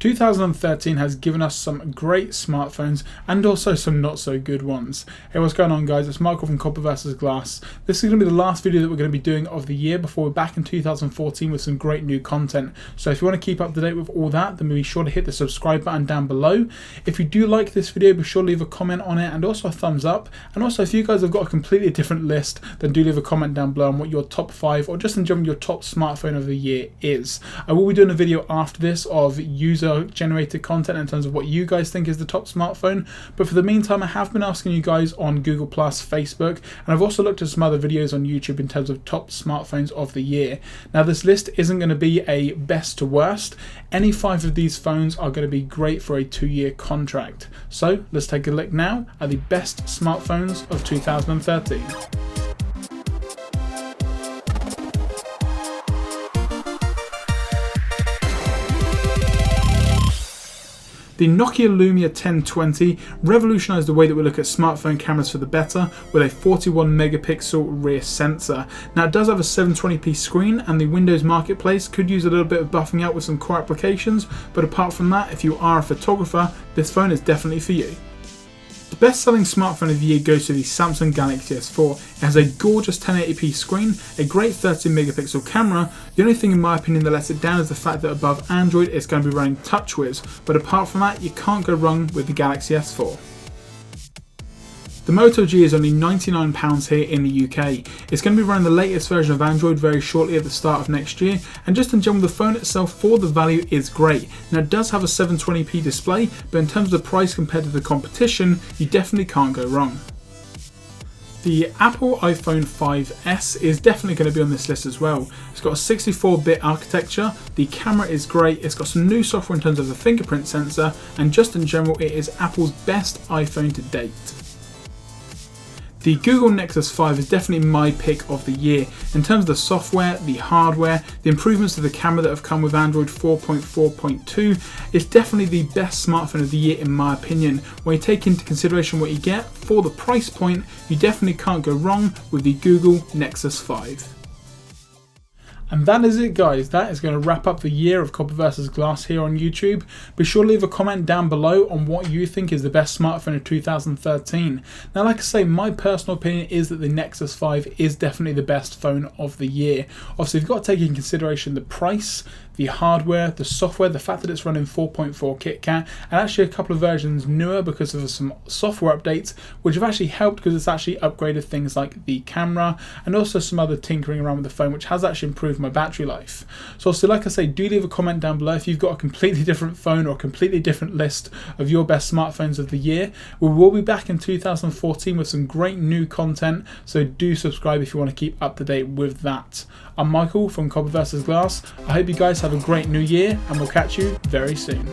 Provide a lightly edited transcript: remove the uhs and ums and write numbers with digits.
2013 has given us some great smartphones and also some not so good ones. Hey, what's going on guys? It's Michael from Copper vs Glass. This is going to be the last video that we're going to be doing of the year before we're back in 2014 with some great new content. So if you want to keep up to date with all that, then be sure to hit the subscribe button down below. If you do like this video, be sure to leave a comment on it and also a thumbs up. And also if you guys have got a completely different list, then do leave a comment down below on what your top 5 or just in general your top smartphone of the year is. I will be doing a video after this of user generated content in terms of what you guys think is the top smartphone, but for the meantime I have been asking you guys on Google+, Facebook, and I've also looked at some other videos on YouTube in terms of top smartphones of the year. Now this list isn't going to be a best to worst. Any 5 of these phones are going to be great for a 2-year contract. So let's take a look now at the best smartphones of 2013. The Nokia Lumia 1020 revolutionized the way that we look at smartphone cameras for the better with a 41 megapixel rear sensor. Now it does have a 720p screen and the Windows Marketplace could use a little bit of buffing out with some core applications, but apart from that, if you are a photographer, this phone is definitely for you. The best-selling smartphone of the year goes to the Samsung Galaxy S4. It has a gorgeous 1080p screen, a great 13 megapixel camera. The only thing in my opinion that lets it down is the fact that above Android it's going to be running TouchWiz, but apart from that you can't go wrong with the Galaxy S4. The Moto G is only £99 here in the UK. It's going to be running the latest version of Android very shortly at the start of next year, and just in general the phone itself for the value is great. Now it does have a 720p display, but in terms of the price compared to the competition, you definitely can't go wrong. The Apple iPhone 5S is definitely going to be on this list as well. It's got a 64-bit architecture, the camera is great, it's got some new software in terms of the fingerprint sensor, and just in general it is Apple's best iPhone to date. The Google Nexus 5 is definitely my pick of the year. In terms of the software, the hardware, the improvements to the camera that have come with Android 4.4.2, it's definitely the best smartphone of the year in my opinion. When you take into consideration what you get for the price point, you definitely can't go wrong with the Google Nexus 5. And that is it guys, that is going to wrap up the year of Copper vs Glass here on YouTube. Be sure to leave a comment down below on what you think is the best smartphone of 2013. Now like I say, my personal opinion is that the Nexus 5 is definitely the best phone of the year. Obviously you've got to take into consideration the price, the hardware, the software, the fact that it's running 4.4 KitKat, and actually a couple of versions newer because of some software updates which have actually helped because it's actually upgraded things like the camera and also some other tinkering around with the phone which has actually improved my battery life. So obviously like I say, do leave a comment down below if you've got a completely different phone or a completely different list of your best smartphones of the year. We will be back in 2014 with some great new content, so do subscribe if you want to keep up to date with that. I'm Michael from Copper vs Glass. I hope you guys have a great new year and we'll catch you very soon.